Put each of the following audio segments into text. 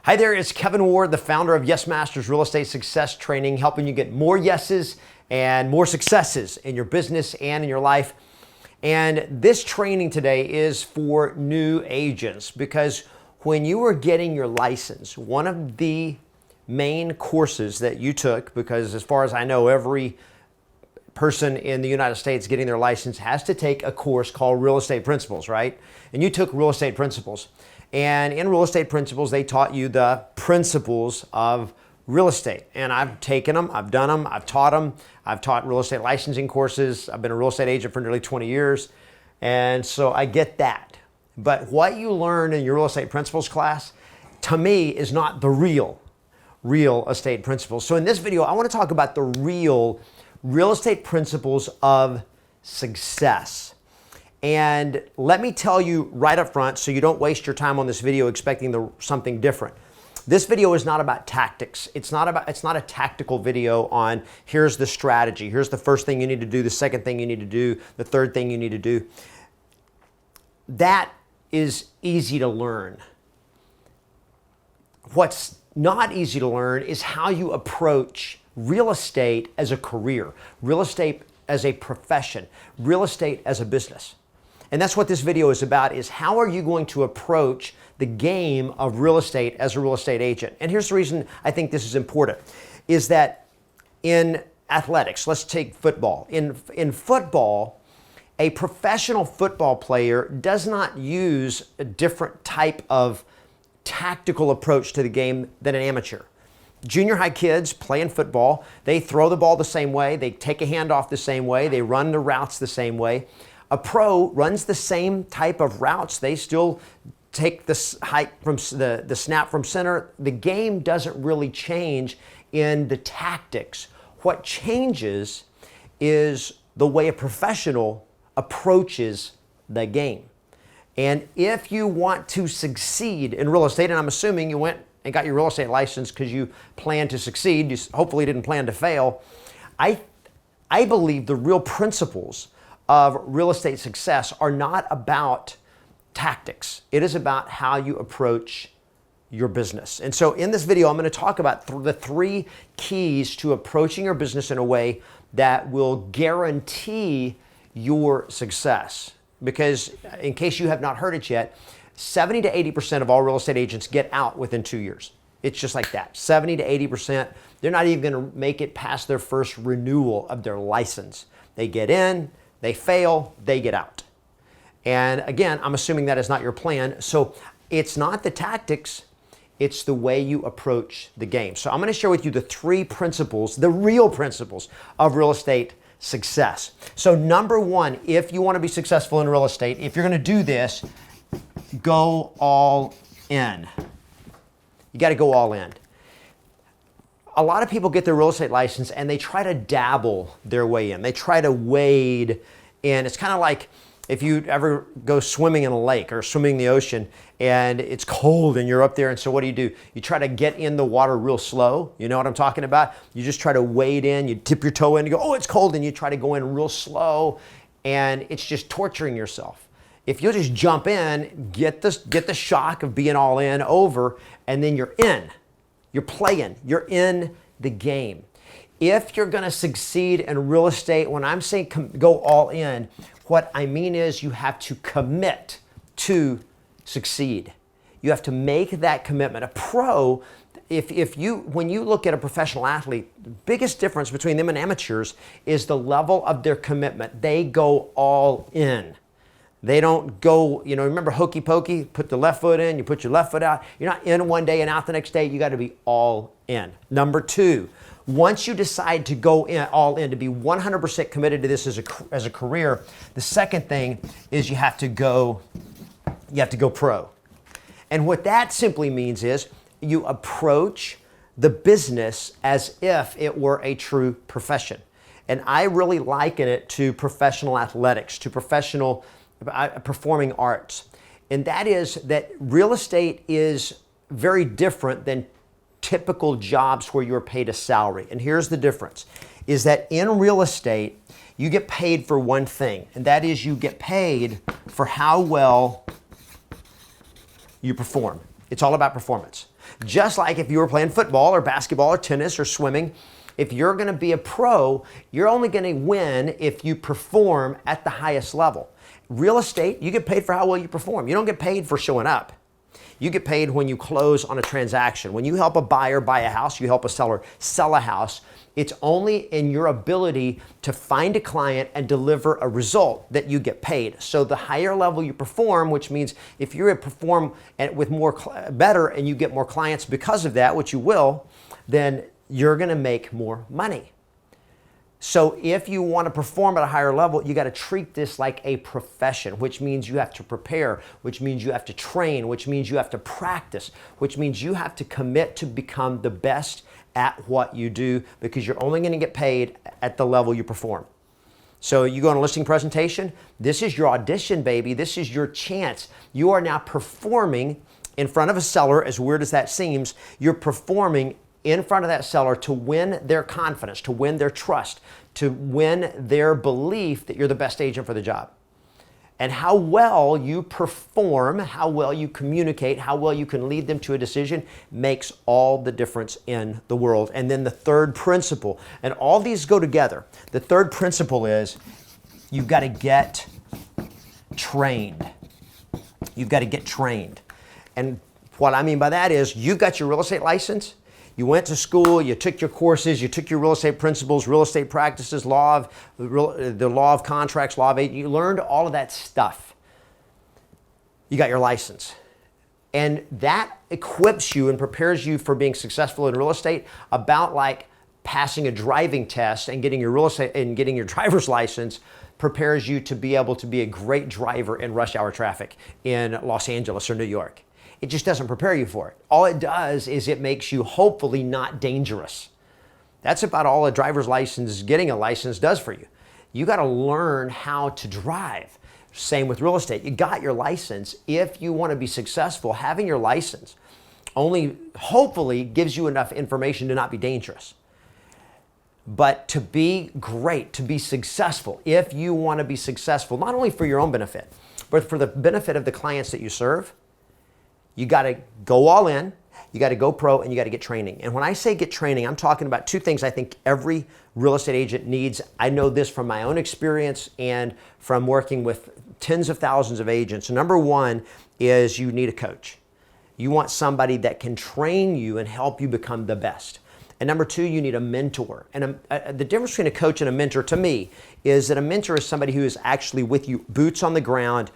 Hi there, it's Kevin Ward, the founder of Yes Masters Real Estate Success Training, helping you get more yeses and more successes in your business and in your life. And this training today is for new agents because when you were getting your license, one of the main courses that you took, because as far as I know, every person in the United States getting their license has to take a course called Real Estate Principles, right? And you took Real Estate Principles. And in Real Estate Principles, they taught you the principles of real estate. And I've taken them, I've done them, I've taught them. I've taught real estate licensing courses. I've been a real estate agent for nearly 20 years. And so I get that. But what you learn in your Real Estate Principles class, to me, is not the real estate principles. So in this video, I want to talk about the real estate principles of success. And let me tell you right up front, so you don't waste your time on this video expecting something different. This video is not about tactics. It's not a tactical video on here's the strategy, here's the first thing you need to do, the second thing you need to do, the third thing you need to do. That is easy to learn. What's not easy to learn is how you approach real estate as a career, real estate as a profession, real estate as a business. And that's what this video is about, is how are you going to approach the game of real estate as a real estate agent? And here's the reason I think this is important, is that in athletics, let's take football. In football, a professional football player does not use a different type of tactical approach to the game than an amateur. Junior high kids playing football, they throw the ball the same way, they take a handoff the same way, they run the routes the same way. A pro runs the same type of routes. They still take the height from the snap from center. The game doesn't really change in the tactics. What changes is the way a professional approaches the game. And if you want to succeed in real estate, and I'm assuming you went and got your real estate license because you plan to succeed, you hopefully didn't plan to fail, I believe the real principles of real estate success are not about tactics. It is about how you approach your business. And so in this video, I'm going to talk about the three keys to approaching your business in a way that will guarantee your success. Because in case you have not heard it yet, 70 to 80% of all real estate agents get out within 2 years. It's just like that. 70 to 80%, they're not even going to make it past their first renewal of their license. They get in, they fail, they get out. And again, I'm assuming that is not your plan. So it's not the tactics, it's the way you approach the game. So I'm going to share with you the three principles, the real principles of real estate success. So number one, if you want to be successful in real estate, if you're going to do this, go all in. You got to go all in. A lot of people get their real estate license and they try to dabble their way in. They try to wade in. It's kind of like if you ever go swimming in a lake or swimming in the ocean and it's cold and you're up there, and so what do? You try to get in the water real slow. You know what I'm talking about? You just try to wade in, you dip your toe in, you go, oh, it's cold, and you try to go in real slow, and it's just torturing yourself. If you'll just jump in, get the shock of being all in over, and then you're in. You're playing. You're in the game. If you're going to succeed in real estate, when I'm saying go all in, what I mean is you have to commit to succeed. You have to make that commitment. A pro, when you look at a professional athlete, the biggest difference between them and amateurs is the level of their commitment. They go all in. They don't go, remember hokey pokey, put the left foot in, you put your left foot out. You're not in one day and out the next day. You got to be all in. Number two, once you decide to go in, all in, to be 100% committed to this as a career, the second thing is you have to go pro. And what that simply means is you approach the business as if it were a true profession. And I really liken it to professional athletics, to professional performing arts. And that is that real estate is very different than typical jobs where you're paid a salary. And here's the difference, is that in real estate, you get paid for one thing, and that is you get paid for how well you perform. It's all about performance. Just like if you were playing football or basketball or tennis or swimming, if you're going to be a pro, you're only going to win if you perform at the highest level. Real estate, you get paid for how well you perform. You don't get paid for showing up. You get paid when you close on a transaction. When you help a buyer buy a house, you help a seller sell a house. It's only in your ability to find a client and deliver a result that you get paid. So the higher level you perform, which means if you perform with better and you get more clients because of that, which you will, then you're going to make more money. So if you want to perform at a higher level, you got to treat this like a profession, which means you have to prepare, which means you have to train, which means you have to practice, which means you have to commit to become the best at what you do, because you're only going to get paid at the level you perform. So you go on a listing presentation, this is your audition, baby. This is your chance. You are now performing in front of a seller, as weird as that seems. You're performing in front of that seller to win their confidence, to win their trust, to win their belief that you're the best agent for the job. And how well you perform, how well you communicate, how well you can lead them to a decision makes all the difference in the world. And then the third principle, and all these go together. The third principle is you've got to get trained. You've got to get trained. And what I mean by that is you've got your real estate license. You went to school, you took your courses, you took your real estate principles, real estate practices, the law of contracts, law of agent. You learned all of that stuff. You got your license. And that equips you and prepares you for being successful in real estate, about like passing a driving test and getting your real estate and getting your driver's license prepares you to be able to be a great driver in rush hour traffic in Los Angeles or New York. It just doesn't prepare you for it. All it does is it makes you hopefully not dangerous. That's about all a driver's license, getting a license, does for you. You got to learn how to drive. Same with real estate. You got your license. If you want to be successful, having your license only hopefully gives you enough information to not be dangerous. But to be great, to be successful, if you want to be successful, not only for your own benefit, but for the benefit of the clients that you serve, you got to go all in, you got to go pro, and you got to get training. And when I say get training, I'm talking about two things I think every real estate agent needs. I know this from my own experience and from working with tens of thousands of agents. Number one is you need a coach. You want somebody that can train you and help you become the best. And number two, you need a mentor. And the difference between a coach and a mentor to me is that a mentor is somebody who is actually with you, boots on the ground,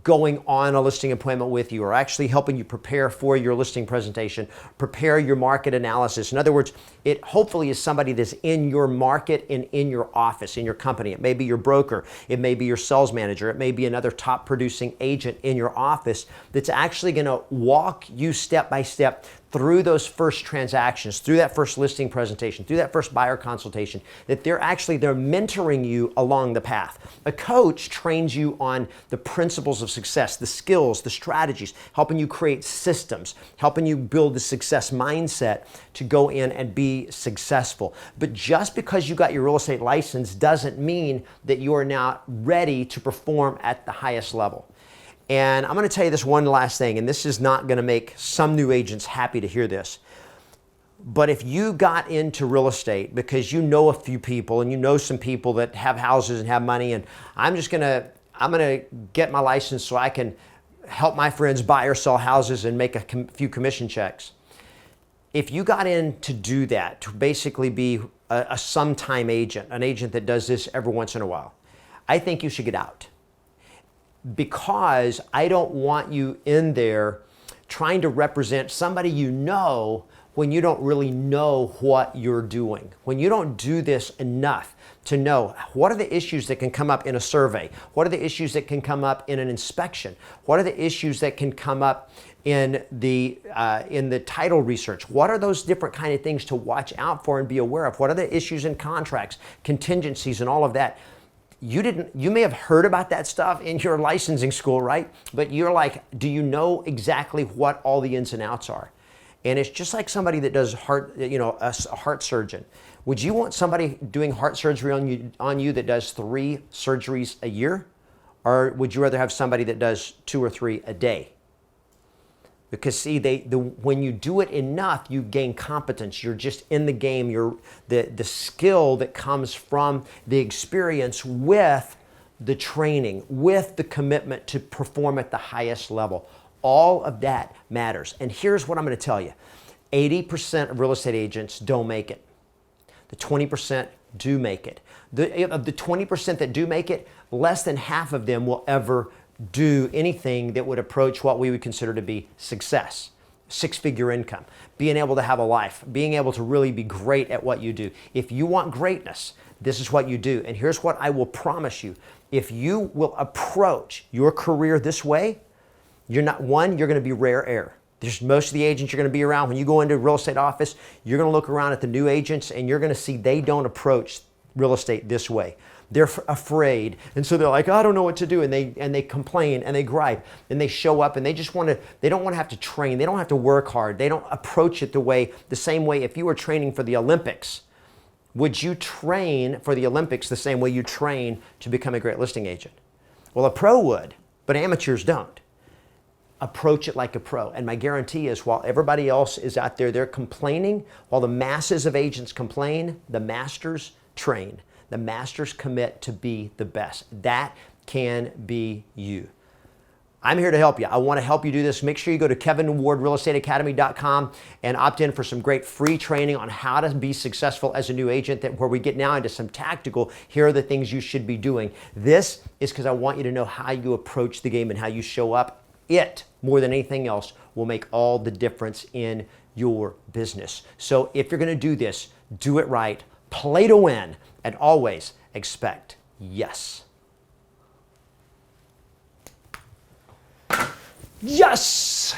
going on a listing appointment with you, or actually helping you prepare for your listing presentation, prepare your market analysis. In other words, it hopefully is somebody that's in your market and in your office, in your company. It may be your broker, it may be your sales manager, it may be another top producing agent in your office that's actually going to walk you step by step through those first transactions, through that first listing presentation, through that first buyer consultation, that they're mentoring you along the path. A coach trains you on the principles of success, the skills, the strategies, helping you create systems, helping you build the success mindset to go in and be successful. But just because you got your real estate license doesn't mean that you are now ready to perform at the highest level. And I'm going to tell you this one last thing, and this is not going to make some new agents happy to hear this. But if you got into real estate because you know a few people and you know some people that have houses and have money, and I'm going to get my license so I can help my friends buy or sell houses and make a few commission checks. If you got in to do that, to basically be a sometime agent, an agent that does this every once in a while, I think you should get out. Because I don't want you in there trying to represent somebody you know when you don't really know what you're doing. When you don't do this enough to know what are the issues that can come up in a survey, what are the issues that can come up in an inspection, what are the issues that can come up in the title research, what are those different kind of things to watch out for and be aware of, what are the issues in contracts, contingencies, and all of that. You may have heard about that stuff in your licensing school, right? But you're like, do you know exactly what all the ins and outs are? And it's just like somebody that does a heart surgeon. Would you want somebody doing heart surgery on you that does 3 surgeries a year? Or would you rather have somebody that does 2 or 3 a day? Because see, when you do it enough, you gain competence. You're just in the game. The skill that comes from the experience with the training, with the commitment to perform at the highest level. All of that matters. And here's what I'm going to tell you. 80% of real estate agents don't make it. The 20% do make it. Of the 20% that do make it, less than half of them will ever do anything that would approach what we would consider to be success. Six-figure income, being able to have a life, being able to really be great at what you do. If you want greatness, this is what you do. And here's what I will promise you. If you will approach your career this way, you're going to be rare air. There's most of the agents you're going to be around. When you go into a real estate office, you're going to look around at the new agents and you're going to see they don't approach real estate this way. They're afraid. And so they're like, I don't know what to do. And they complain and they gripe and they show up and they don't want to have to train. They don't have to work hard. They don't approach it the same way if you were training for the Olympics. Would you train for the Olympics the same way you train to become a great listing agent? Well, a pro would, but amateurs don't. Approach it like a pro. And my guarantee is while everybody else is out there, they're complaining, while the masses of agents complain, the masters train. The masters commit to be the best. That can be you. I'm here to help you. I want to help you do this. Make sure you go to kevinwardrealestateacademy.com and opt in for some great free training on how to be successful as a new agent, where we get now into some tactical, here are the things you should be doing. This is because I want you to know how you approach the game and how you show up. It, more than anything else, will make all the difference in your business. So if you're going to do this, do it right, play to win, and always expect yes. Yes!